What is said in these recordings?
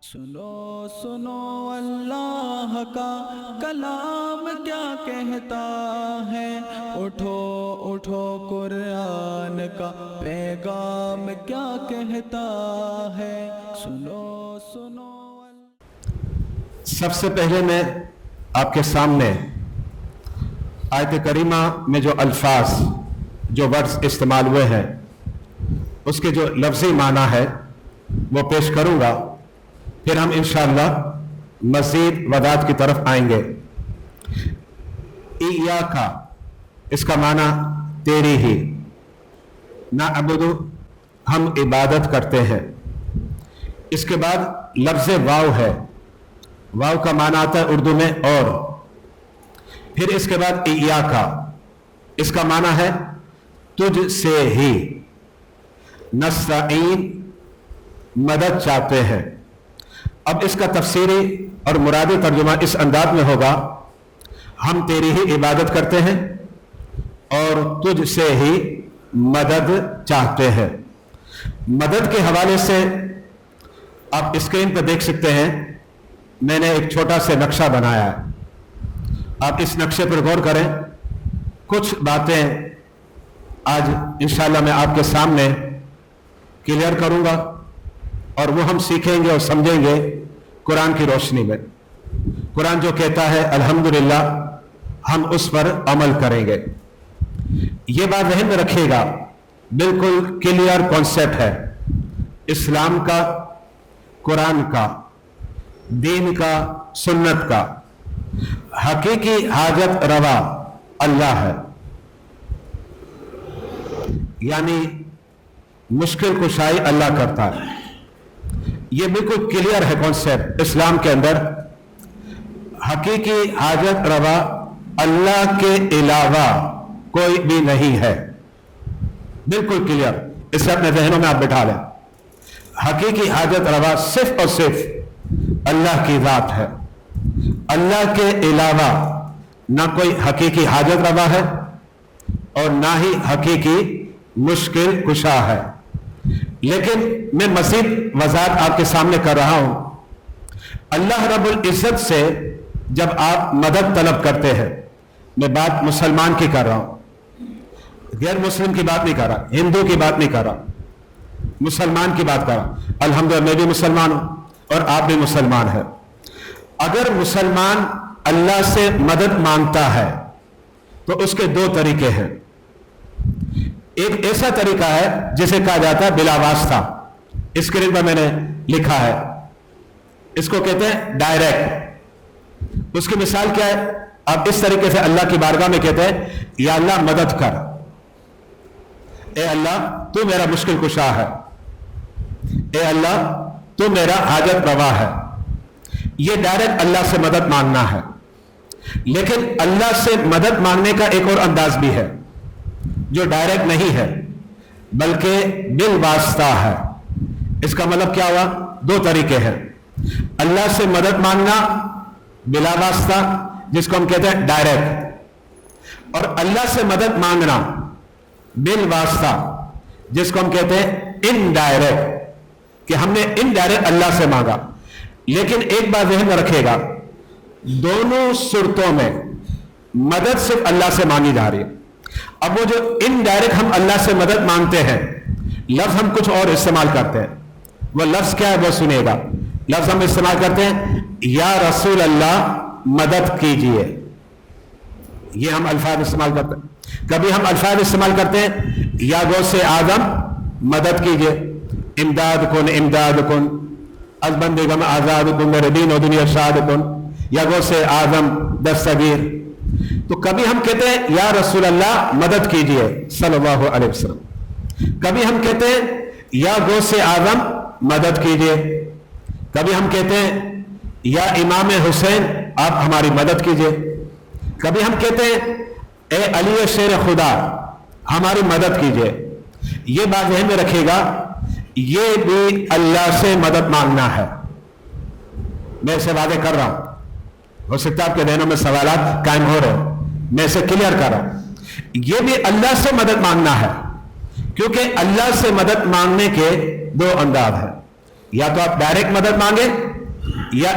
سنو سنو اللہ کا کلام کیا کہتا ہے، اٹھو اٹھو قرآن کا پیغام کیا کہتا ہے، سنو سنو۔ سب سے پہلے میں آپ کے سامنے آیت کریمہ میں جو الفاظ جو ورڈز استعمال ہوئے ہیں اس کے جو لفظی معنی ہے وہ پیش کروں گا، پھر ہم انشاءاللہ مزید وضاحت کی طرف آئیں گے۔ ایاکا اس کا معنی تیری ہی، نعبد ہم عبادت کرتے ہیں۔ اس کے بعد لفظ واو ہے، واو کا معنی آتا ہے اردو میں اور، پھر اس کے بعد ایاکا اس کا معنی ہے تجھ سے ہی، نستعین مدد چاہتے ہیں۔ اب اس کا تفسیری اور مرادی ترجمہ اس انداز میں ہوگا، ہم تیری ہی عبادت کرتے ہیں اور تجھ سے ہی مدد چاہتے ہیں۔ مدد کے حوالے سے آپ اسکرین پہ دیکھ سکتے ہیں، میں نے ایک چھوٹا سا نقشہ بنایا ہے، آپ اس نقشے پر غور کریں۔ کچھ باتیں آج انشاءاللہ میں آپ کے سامنے کلیئر کروں گا اور وہ ہم سیکھیں گے اور سمجھیں گے قرآن کی روشنی میں۔ قرآن جو کہتا ہے الحمدللہ ہم اس پر عمل کریں گے۔ یہ بات ذہن میں رکھیے گا، بالکل کلیئر کانسیپٹ ہے اسلام کا، قرآن کا، دین کا، سنت کا۔ حقیقی حاجت روا اللہ ہے، یعنی مشکل کشائی اللہ کرتا ہے۔ یہ بالکل کلیئر ہے کانسیپٹ اسلام کے اندر، حقیقی حاجت روا اللہ کے علاوہ کوئی بھی نہیں ہے، بالکل کلیئر، اسے اپنے ذہنوں میں آپ بٹھا لیں۔ حقیقی حاجت روا صرف اور صرف اللہ کی ذات ہے، اللہ کے علاوہ نہ کوئی حقیقی حاجت روا ہے اور نہ ہی حقیقی مشکل کشا ہے۔ لیکن میں مزید وضاحت آپ کے سامنے کر رہا ہوں۔ اللہ رب العزت سے جب آپ مدد طلب کرتے ہیں، میں بات مسلمان کی کر رہا ہوں، غیر مسلم کی بات نہیں کر رہا، ہندو کی بات نہیں کر رہا، مسلمان کی بات کر رہا ہوں۔ الحمدللہ میں بھی مسلمان ہوں اور آپ بھی مسلمان ہیں۔ اگر مسلمان اللہ سے مدد مانگتا ہے تو اس کے دو طریقے ہیں۔ ایک ایسا طریقہ ہے جسے کہا جاتا ہے بلا واسطہ، اسکرین پر میں نے لکھا ہے، اس کو کہتے ہیں ڈائریکٹ۔ اس کی مثال کیا ہے؟ آپ اس طریقے سے اللہ کی بارگاہ میں کہتے ہیں یا اللہ مدد کر، اے اللہ تو میرا مشکل کشا ہے، اے اللہ تو میرا حاجت روا ہے۔ یہ ڈائریکٹ اللہ سے مدد مانگنا ہے۔ لیکن اللہ سے مدد مانگنے کا ایک اور انداز بھی ہے جو ڈائریکٹ نہیں ہے بلکہ بالواسطہ ہے۔ اس کا مطلب کیا ہوا؟ دو طریقے ہیں، اللہ سے مدد مانگنا بلا واسطہ جس کو ہم کہتے ہیں ڈائریکٹ، اور اللہ سے مدد مانگنا بالواسطہ جس کو ہم کہتے ہیں انڈائریکٹ، کہ ہم نے انڈائریکٹ اللہ سے مانگا۔ لیکن ایک بات ذہن میں رکھے گا، دونوں صورتوں میں مدد صرف اللہ سے مانگی جا رہی ہے۔ اب وہ جو انڈائریکٹ ہم اللہ سے مدد مانگتے ہیں، لفظ ہم کچھ اور استعمال کرتے ہیں، وہ لفظ کیا ہے وہ سنیے گا۔ لفظ ہم استعمال کرتے ہیں یا رسول اللہ مدد کیجئے، یہ ہم الفاظ استعمال کرتے ہیں۔ کبھی ہم الفاظ استعمال کرتے ہیں یا غوث اعظم مدد کیجئے، امداد کن امداد کن، از بندگم آزاد کن میرے دین و دنیا شاد کن، یا غوث اعظم دستگیر۔ تو کبھی ہم کہتے ہیں یا رسول اللہ مدد کیجئے صلی اللہ علیہ وسلم، کبھی ہم کہتے ہیں یا غوث اعظم مدد کیجئے، کبھی ہم کہتے ہیں یا امام حسین آپ ہماری مدد کیجئے، کبھی ہم کہتے ہیں اے علی شیر خدا ہماری مدد کیجئے۔ یہ بات ذہن میں رکھے گا، یہ بھی اللہ سے مدد مانگنا ہے۔ میں اسے واضح کر رہا ہوں، ہو سکتا ہے آپ کے ذہنوں میں سوالات قائم ہو رہے ہیں، میں اسے کلیئر کر رہا ہوں۔ یہ بھی اللہ سے مدد مانگنا ہے، کیونکہ اللہ سے مدد مانگنے کے دو انداز ہیں، یا تو آپ ڈائریکٹ مدد مانگیں یا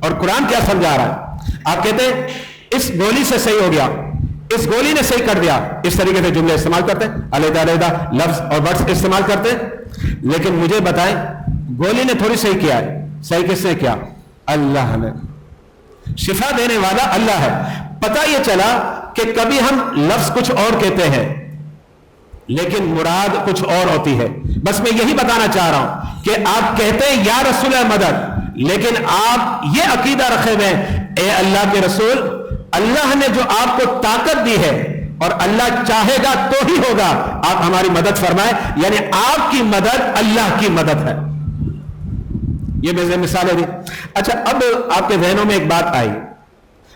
اور قرآن کیا سمجھا رہا ہے. آپ کہتے ہیں اس گولی سے صحیح ہو گیا, اس گولی نے صحیح کر دیا, اس طریقے سے جملے استعمال کرتے ہیں, علیحدہ علیحدہ لفظ اور ورڈز استعمال کرتے ہیں. لیکن مجھے بتائیں گولی نے تھوڑی صحیح کیا ہے, صحیح کس نے کیا؟ اللہ نے. شفا دینے والا اللہ ہے. پتہ یہ چلا کہ کبھی ہم لفظ کچھ اور کہتے ہیں لیکن مراد کچھ اور ہوتی ہے. بس میں یہی بتانا چاہ رہا ہوں کہ آپ کہتے ہیں یا رسول مدد, لیکن آپ یہ عقیدہ رکھے ہوئے اے اللہ کے رسول, اللہ نے جو آپ کو طاقت دی ہے اور اللہ چاہے گا تو ہی ہوگا, آپ ہماری مدد فرمائیں. یعنی آپ کی مدد اللہ کی مدد ہے. یہ میں مثالیں دی. اچھا, اب آپ کے ذہنوں میں ایک بات آئی,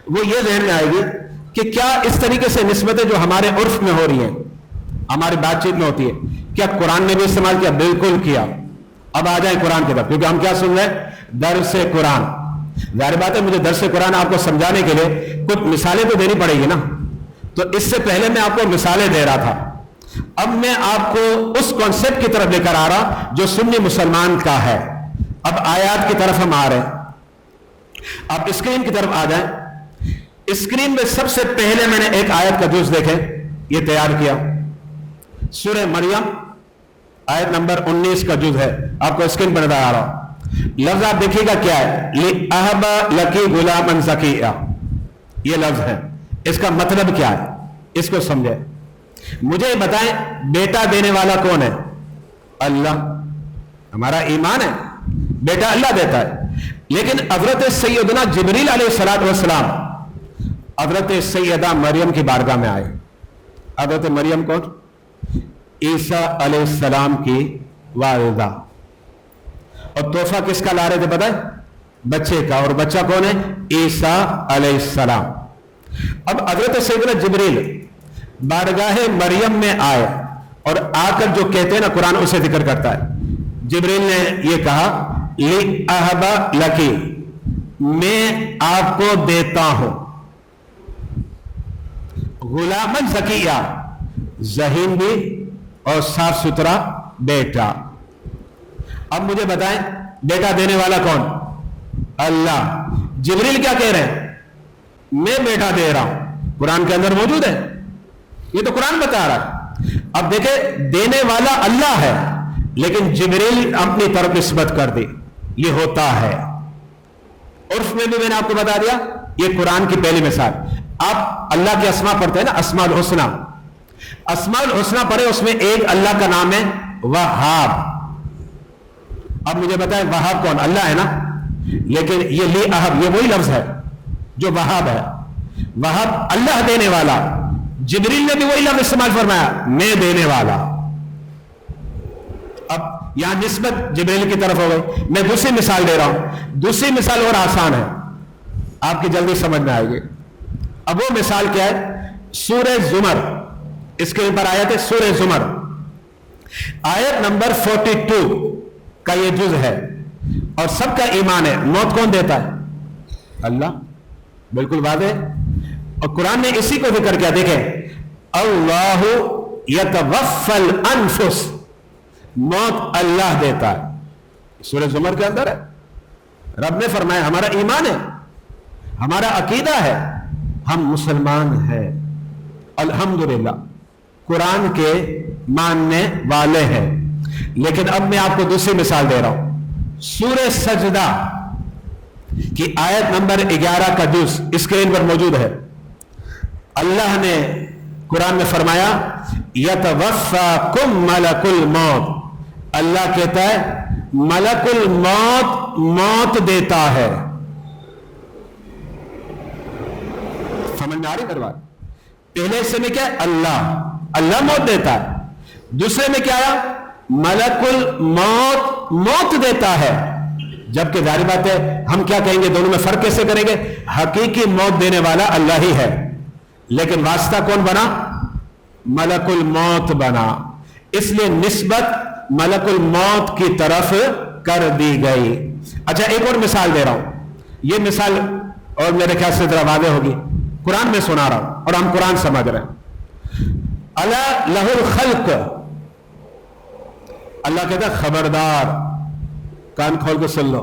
وہ یہ ذہن میں آئے گی کہ کیا اس طریقے سے نسبتیں جو ہمارے عرف میں ہو رہی ہیں, ہماری بات چیت میں ہوتی ہے, کیا قرآن نے بھی استعمال کیا؟ بالکل کیا. اب آ جائیں قرآن کی طرف, کیونکہ ہم کیا سن رہے ہیں؟ درس قرآن. ظاہر بات ہے مجھے درس قرآن آپ کو سمجھانے کے لیے کچھ مثالیں تو دینی پڑے گی نا. تو اس سے پہلے میں آپ کو مثالیں دے رہا تھا, اب میں آپ کو اس کانسیپٹ کی طرف لے کر آ رہا جو سنی مسلمان کا ہے. اب آیات کی طرف ہم آ رہے ہیں. آپ اسکرین کی طرف آ جائیں. اسکرین میں سب سے پہلے میں نے ایک آیت کا جز دیکھیں, یہ تیار کیا, سورہ مریم آیت نمبر 19 کا جز ہے, آپ کو اسکرین پر نظر آ رہا ہوں. لفظ آپ دیکھیے گا کیا ہے, لِأَهَبَ لَكِ غُلَامًا زَكِيًّا. یہ لفظ ہے, اس کا مطلب کیا ہے, اس کو سمجھے. مجھے بتائیں بیٹا دینے والا کون ہے؟ اللہ. ہمارا ایمان ہے بیٹا اللہ دیتا ہے. لیکن حضرت سیدنا جبریل علیہ السلام حضرت سیدہ مریم کی بارگاہ میں آئے. حضرت مریم کون؟ عیسیٰ علیہ السلام کی والدہ. اور تحفہ کس کا لا رہے تھے پتہ ہے؟ بچے کا. اور بچہ کون ہے؟ عیسیٰ علیہ السلام. اب حضرت سیدنا جبریل بارگاہ مریم میں آئے اور آ کر جو کہتے ہیں نا, قرآن اسے ذکر کرتا ہے. جبریل نے یہ کہا لِأَهَبَ لَكِ, میں آپ کو دیتا ہوں غلامًا زکیہ, ذہین بھی اور صاف ستھرا بیٹا. اب مجھے بتائیں بیٹا دینے والا کون؟ اللہ. جبریل کیا کہہ رہے ہیں؟ میں بیٹا دے رہا ہوں. قرآن کے اندر موجود ہے, یہ تو قرآن بتا رہا ہے. اب دیکھیں دینے والا اللہ ہے, لیکن جبریل اپنی طرف نسبت کر دی. یہ ہوتا ہے عرف میں بھی. میں نے آپ کو بتا دیا یہ قرآن کی پہلی مثال. آپ اللہ کے اسما پڑھتے ہیں نا, اسماء الحسنہ. اسماء الحسنہ پڑھے, اس میں ایک اللہ کا نام ہے وہاب. اب مجھے بتائیں وہاب کون؟ اللہ ہے نا. لیکن یہ لی اہب, یہ وہی لفظ ہے جو وہاب ہے. وہاب اللہ دینے والا. جبریل نے بھی وہی لفظ استعمال فرمایا, میں دینے والا. اب یہاں نسبت جبریل کی طرف ہو گئی. میں دوسری مثال دے رہا ہوں. دوسری مثال اور آسان ہے, آپ کی جلدی سمجھ میں آئے گی. اب وہ مثال کیا ہے؟ سورہ زمر. اس کے اوپر آیت ہے سورہ زمر, آیت نمبر 42 کا یہ جز ہے. اور سب کا ایمان ہے موت کون دیتا ہے؟ اللہ. بالکل واضح. اور قرآن نے اسی کو ذکر کیا. دیکھیں اللہ یتوفی الانفس, موت اللہ دیتا ہے. سورہ زمر کے اندر ہے. رب نے فرمایا ہمارا ایمان ہے, ہمارا عقیدہ ہے, ہم مسلمان ہیں الحمدللہ, قرآن کے ماننے والے ہیں. لیکن اب میں آپ کو دوسری مثال دے رہا ہوں. سورہ سجدہ کی آیت نمبر 11 کا جز اسکرین پر موجود ہے. اللہ نے قرآن میں فرمایا یتوفاکم ملک الموت. اللہ کہتا ہے ملک الموت موت دیتا ہے. سمجھ میں آ رہی دربار؟ پہلے حصے میں کیا ہے؟ اللہ موت دیتا ہے. دوسرے میں کیا آیا؟ ملک الموت موت دیتا ہے. جبکہ ظاہر بات ہے ہم کیا کہیں گے, دونوں میں فرق کیسے کریں گے؟ حقیقی موت دینے والا اللہ ہی ہے, لیکن واسطہ کون بنا؟ ملک الموت بنا. اس لیے نسبت ملک الموت کی طرف کر دی گئی. اچھا ایک اور مثال دے رہا ہوں. یہ مثال اور میرے خیال سے ذرا واضح ہوگی. قرآن میں سنا رہا ہوں اور ہم قرآن سمجھ رہے ہیں. الا لہ الخلق, اللہ کہتا ہے خبردار, کان کھول کے سن لو,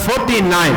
49।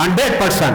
100%।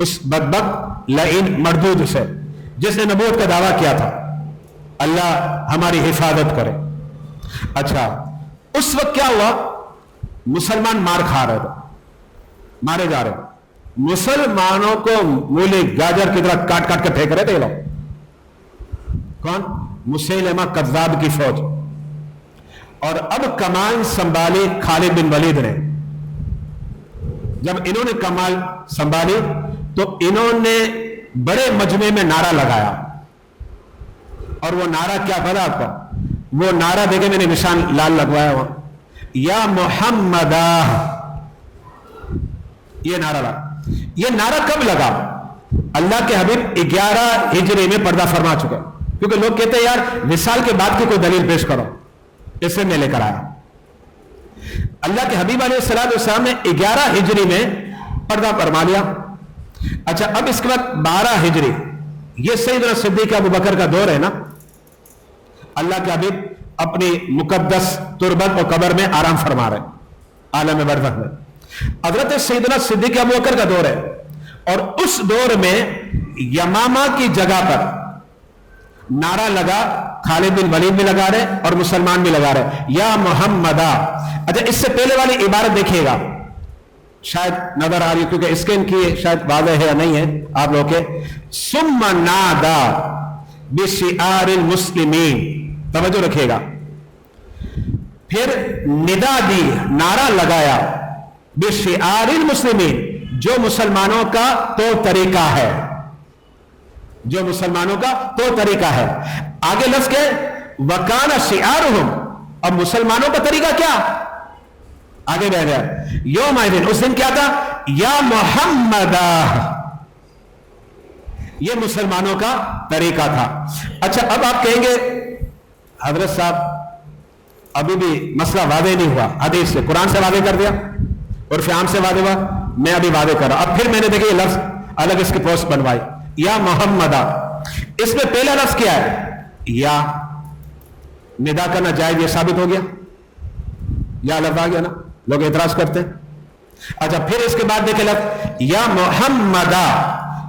اس بدبخت لعین مردود سے جس نے نبوت کا دعویٰ کیا تھا. اللہ ہماری حفاظت کرے. اچھا اس وقت کیا ہوا؟ مسلمان مار کھا رہے تھے, مارے جا رہے, مسلمانوں کو مولی گاجر کی طرح کاٹ کاٹ کے پھینک رہے تھے یہ لوگ. کون؟ مسیلمہ کذاب کی فوج. اور اب کمان سنبھالی خالد بن ولید نے. جب انہوں نے کمال سنبھالی تو انہوں نے بڑے مجمع میں نعرہ لگایا, اور وہ نعرہ کیا پتا آپ کا؟ وہ نعرہ دیکھے میں نے نشان لال لگوایا ہوا, یا محمد. یہ نعرہ لگا. یہ نعرہ کب لگا؟ اللہ کے حبیب 11 ہجری میں پردہ فرما چکے, کیونکہ لوگ کہتے ہیں یار وصال کے بعد کی کوئی دلیل پیش کرو, اس سے میں لے کر آیا. اللہ کے حبیب علیہ السلام نے 11 ہجری میں پردہ فرما لیا. اچھا اب اس کے بعد 12 ہجری, یہ سیدنا صدیق ابو بکر کا دور ہے نا. اللہ کے حبیب اپنی مقدس تربت اور قبر میں آرام فرما رہے عالم برزخ میں. حضرت سیدنا صدیق ابو بکر کا دور ہے, اور اس دور میں یمامہ کی جگہ پر نعرہ لگا, خالد بن ولید بھی لگا رہے اور مسلمان بھی لگا رہے, یا محمدہ. اچھا اس سے پہلے والی عبارت دیکھیے گا, شاید نظر آ رہی کیونکہ اسکرین کی شاید واضح ہے یا نہیں ہے آپ لوگ کے. ثم نادا بشعار المسلمین, توجہ رکھیے گا. پھر ندا دی, نعرہ لگایا, بشعار المسلمین, جو مسلمانوں کا تو طریقہ ہے, جو مسلمانوں کا تو طریقہ ہے. آگے لفظ کے وکان شعارہم, اب مسلمانوں کا طریقہ کیا؟ آگے بڑھ گیا یوم دن, اس دن کیا تھا؟ یا محمد, یہ مسلمانوں کا طریقہ تھا. اچھا اب آپ کہیں گے حضرت صاحب ابھی بھی مسئلہ واضح نہیں ہوا, حدیث سے قرآن سے واضح کر دیا اور عام سے واضح ہوا, میں ابھی واضح کر رہا. اب پھر میں نے دیکھیں یہ لفظ الگ اس کی پوسٹ بنوائی, یا محمدہ. اس میں پہلا لفظ کیا ہے؟ یا. ندا کرنا جائز, یہ ثابت ہو گیا, یا لفظ آ گیا نا, لوگ اعتراض کرتے ہیں. اچھا پھر اس کے بعد دیکھیں لفظ یا محمدہ,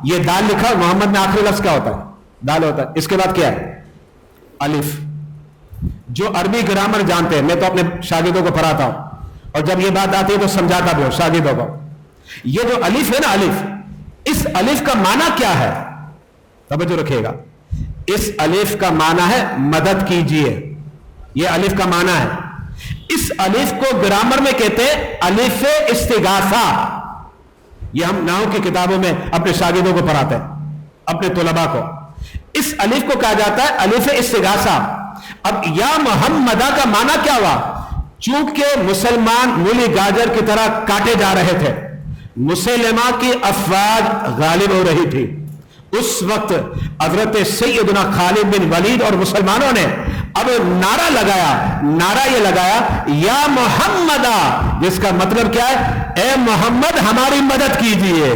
یہ دال لکھا, محمد میں آخری لفظ کیا ہوتا ہے؟ دال ہوتا ہے. اس کے بعد کیا ہے؟ الف. جو عربی گرامر جانتے ہیں, میں تو اپنے شاگردوں کو پڑھاتا ہوں, اور جب یہ بات آتی ہے تو سمجھاتا بھی ہوں شاگردوں کو. یہ جو الف ہے نا, الف, اس الف کا معنی کیا ہے؟ توجہ رکھیے گا. اس الف کا معنی ہے مدد کیجئے, یہ الف کا معنی ہے. اس الف کو گرامر میں کہتے ہیں الف استغاثہ. یہ ہم نحو کی کتابوں میں اپنے شاگردوں کو پڑھاتے ہیں, اپنے طلباء کو. اس الف کو کہا جاتا ہے الف استغاثہ. اب یا محمدہ کا معنی کیا ہوا؟ چونکہ مسلمان مولی گاجر کی طرح کاٹے جا رہے تھے, مسلمہ کی افواج غالب ہو رہی تھی, اس وقت حضرت سیدنا خالد بن ولید اور مسلمانوں نے اب نعرہ لگایا. نعرہ یہ لگایا یا محمدہ, جس کا مطلب کیا ہے؟ اے محمد ہماری مدد کیجئے.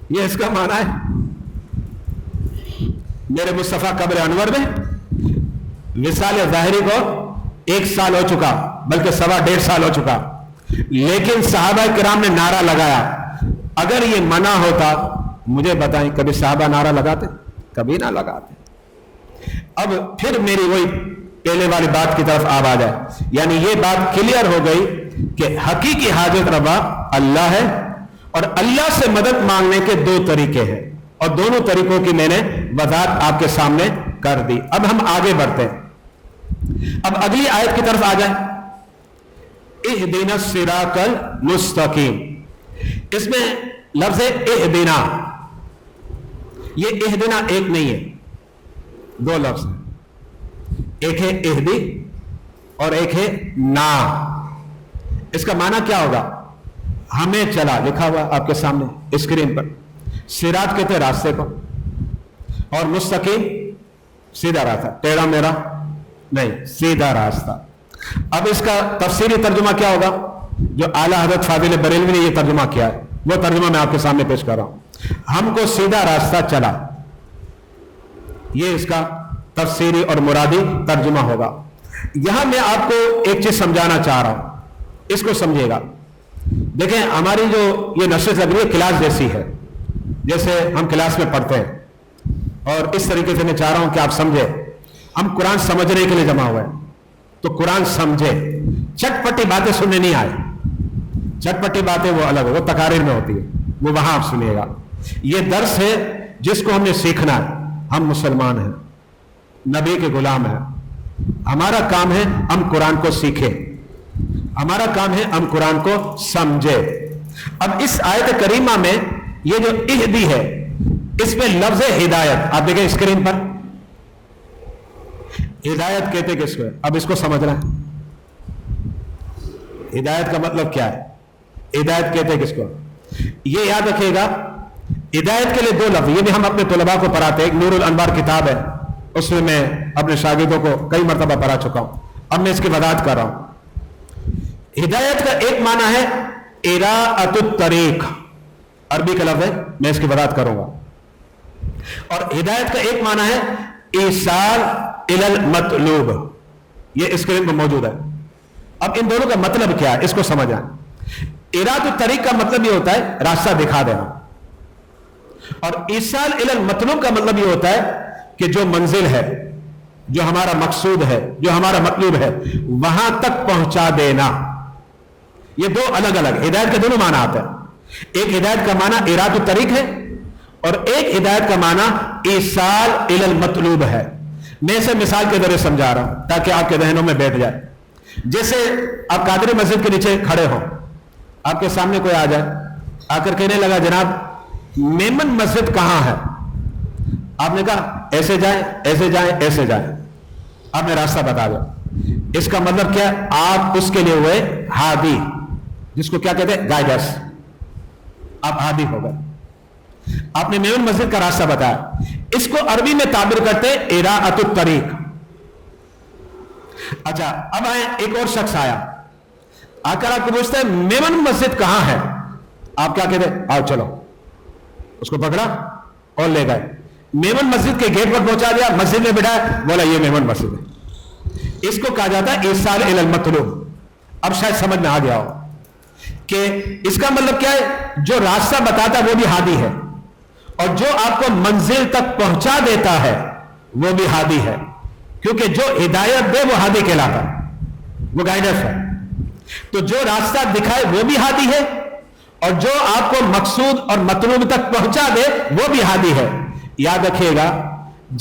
یہ اس کا معنی ہے. میرے مصطفیٰ قبر انور میں وصال ظاہری کو 1 سال ہو چکا, بلکہ 1.5 سال ہو چکا, لیکن صحابہ کرام نے نعرہ لگایا. اگر یہ منع ہوتا, مجھے بتائیں کبھی صحابہ نعرہ لگاتے؟ کبھی نہ لگاتے. اب پھر میری وہی پہلے والی بات کی طرف آپ آ جائے, یعنی یہ بات کلیئر ہو گئی کہ حقیقی حاجت روا اللہ ہے, اور اللہ سے مدد مانگنے کے 2 طریقے ہیں, اور دونوں طریقوں کی میں نے وضاحت آپ کے سامنے کر دی. اب ہم آگے بڑھتے ہیں. اب اگلی آیت کی طرف آ جائیں. اہدنا الصراط المستقیم, اس میں لفظ اہدنا, یہ اہدنا ایک نہیں ہے, 2 لفظ ہیں. ایک ہے اہدی اور ایک ہے نا. اس کا معنی کیا ہوگا؟ ہمیں چلا, لکھا ہوا آپ کے سامنے اسکرین پر. صراط کہتے ہیں راستے کو, اور مستقیم سیدھا راستہ, ٹیڑھا میرا نہیں, سیدھا راستہ. اب اس کا تفسیری ترجمہ کیا ہوگا؟ جو اعلیٰ حضرت فاضل بریلوی نے یہ ترجمہ کیا ہے, وہ ترجمہ میں آپ کے سامنے پیش کر رہا ہوں. ہم کو سیدھا راستہ چلا, یہ اس کا تفسیری اور مرادی ترجمہ ہوگا. یہاں میں آپ کو ایک چیز سمجھانا چاہ رہا ہوں, اس کو سمجھے گا. دیکھیں ہماری جو یہ نشست لگ رہی ہے کلاس جیسی ہے، جیسے ہم کلاس میں پڑھتے ہیں، اور اس طریقے سے میں چاہ رہا ہوں کہ آپ سمجھیں ہم قرآن سمجھنے کے لیے جمع ہوئے ہیں، تو قرآن سمجھے، چٹ پٹی باتیں سننے نہیں آئے. چٹ پٹی باتیں وہ الگ ہے، وہ تقاریر میں ہوتی ہے، وہ وہاں آپ سنیے گا. یہ درس ہے جس کو ہم نے سیکھنا ہے. ہم مسلمان ہیں، نبی کے غلام ہیں، ہمارا کام ہے ہم قرآن کو سیکھیں، ہمارا کام ہے ہم قرآن کو سمجھے. اب اس آیت کریمہ میں یہ جو اہدی ہے اس میں لفظ ہدایت آپ دیکھیں اسکرین پر، ہدایت کہتے کس کو ہے؟ اب اس کو سمجھنا ہے. ہدایت کا مطلب کیا ہے؟ ہدایت کہتے کس کو؟ یہ یاد رکھیے گا ہدایت کے لیے دو لفظ، یہ بھی ہم اپنے طلباء کو پڑھاتے ہیں. ایک نور الانوار کتاب ہے، اس میں میں اپنے شاگردوں کو کئی مرتبہ پڑھا چکا ہوں، اب میں اس کی وضاحت کر رہا ہوں. ہدایت کا ایک معنی ہے اراءۃ الطریق، عربی کا لفظ ہے، میں اس کی وضاحت کروں گا. اور ہدایت کا ایک معنی ہے ایصال الی المطلوب، یہ اسکرین پر موجود ہے. اب ان دونوں کا مطلب کیا ہے اس کو سمجھیں. اراءۃ الطریق کا مطلب یہ ہوتا ہے راستہ دکھا دینا، اور ایصال الی المطلوب کا مطلب یہ ہوتا ہے کہ جو منزل ہے، جو ہمارا مقصود ہے، جو ہمارا مطلوب ہے، وہاں تک پہنچا دینا. یہ دو الگ الگ ہدایت کے دونوں معنی آتے ہیں. ایک ہدایت کا معنی اراءۃ الطریق ہے، اور ایک ہدایت کا معنی ایصال الی المطلوب ہے. میں اسے مثال کے ذریعے سمجھا رہا ہوں تاکہ آپ کے ذہنوں میں بیٹھ جائے. جیسے آپ قادری مسجد کے نیچے کھڑے ہو، آپ کے سامنے کوئی آ جائے، آ کر کہنے لگا جناب میمن مسجد کہاں ہے؟ آپ نے کہا ایسے جائیں ایسے جائیں ایسے جائیں، آپ نے راستہ بتا دیا. اس کا مطلب کیا ہے؟ آپ اس کے لیے ہوئے ہادی، جس کو کیا کہتے ہیں؟ گائیڈنس. آپ ہادی ہو گئے، آپ نے میمن مسجد کا راستہ بتایا. اس کو عربی میں تعبیر کرتے اراءۃ الطریق. اچھا اب آئے، ایک اور شخص آیا، آ کر آپ کو پوچھتا ہے میمن مسجد کہاں ہے؟ آپ کیا کہتے ہیں؟ آؤ چلو. اس کو پکڑا اور لے گئے، میمن مسجد کے گیٹ پر پہنچا دیا، مسجد میں بٹھایا، بولا یہ میمن مسجد ہے. اس کو کہا جاتا ہے ایصال الی المطلوب. اب شاید سمجھ میں آ گیا ہو کہ اس کا مطلب کیا ہے؟ جو راستہ بتاتا ہے وہ بھی ہادی ہے، اور جو آپ کو منزل تک پہنچا دیتا ہے وہ بھی ہادی ہے. کیونکہ جو ہدایت دے وہ ہادی کہلاتا ہے، وہ گائیڈنس ہے. تو جو راستہ دکھائے وہ بھی ہادی ہے، اور جو آپ کو مقصود اور مطلوب تک پہنچا دے وہ بھی ہادی ہے. یاد رکھیے گا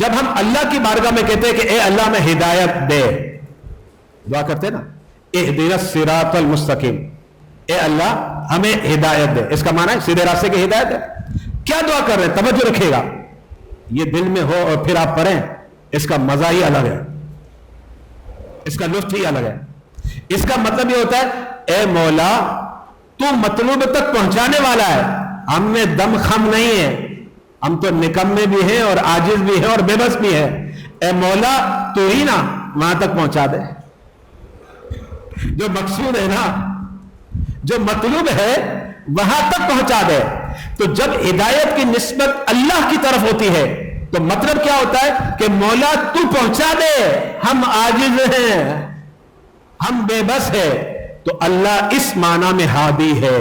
جب ہم اللہ کی بارگاہ میں کہتے ہیں کہ اے اللہ میں ہدایت دے، دعا کرتے نا اہدنا الصراط المستقیم، اے اللہ ہمیں ہدایت دے، اس کا معنی ہے سیدھے راستے کی ہدایت ہے. کیا دعا کر رہے ہیں؟ توجہ رکھیے گا، یہ دل میں ہو اور پھر آپ پڑھیں، اس کا مزہ ہی الگ ہے، اس کا لطف ہی الگ ہے. اس کا مطلب یہ ہوتا ہے اے مولا تو مطلوب تک پہنچانے والا ہے، ہم میں دم خم نہیں ہے، ہم تو نکمے بھی ہیں اور عاجز بھی ہیں اور بے بس بھی ہیں. اے مولا تو ہی نا وہاں تک پہنچا دے. جو مقصود ہے نا، جو مطلوب ہے وہاں تک پہنچا دے. تو جب ہدایت کی نسبت اللہ کی طرف ہوتی ہے تو مطلب کیا ہوتا ہے کہ مولا تو پہنچا دے، ہم عاجز ہیں، ہم بے بس ہیں. تو اللہ اس معنی میں ہادی ہے.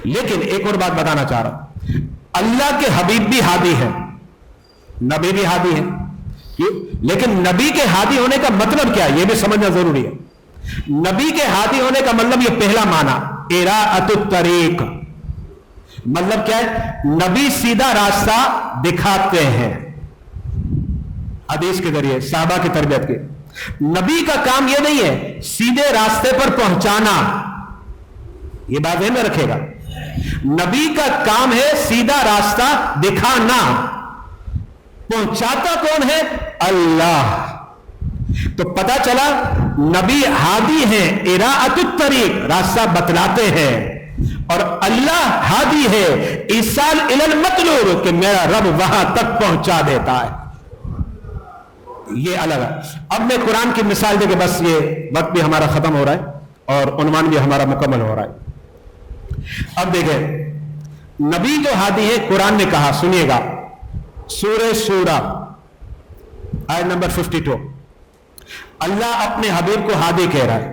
لیکن ایک اور بات بتانا چاہ رہا ہوں، اللہ کے حبیب بھی ہادی ہیں، نبی بھی ہادی ہیں. لیکن نبی کے ہادی ہونے کا مطلب کیا ہے یہ بھی سمجھنا ضروری ہے. نبی کے ہادی ہونے کا مطلب یہ پہلا معنی اراءۃ الطریق، مطلب کیا ہے؟ نبی سیدھا راستہ دکھاتے ہیں. حدیث کے ذریعے صحابہ کی تربیت کی. نبی کا کام یہ نہیں ہے سیدھے راستے پر پہنچانا، یہ بات ذہن میں رکھے گا. نبی کا کام ہے سیدھا راستہ دکھانا. پہنچاتا کون ہے؟ اللہ. تو پتا چلا نبی ہادی ہیں، اراءۃ الطریق راستہ بتلاتے ہیں، اور اللہ ہادی ہے ایصال الی المطلوب کہ میرا رب وہاں تک پہنچا دیتا ہے. یہ الگ ہے. اب میں قرآن کی مثال دے کے بس یہ وقت بھی ہمارا ختم ہو رہا ہے اور عنوان بھی ہمارا مکمل ہو رہا ہے. اب دیکھیں نبی جو ہادی ہے قرآن نے کہا، سنیے گا سورہ شورا آیت نمبر 52 اللہ اپنے حبیب کو ہادی کہہ رہا ہے.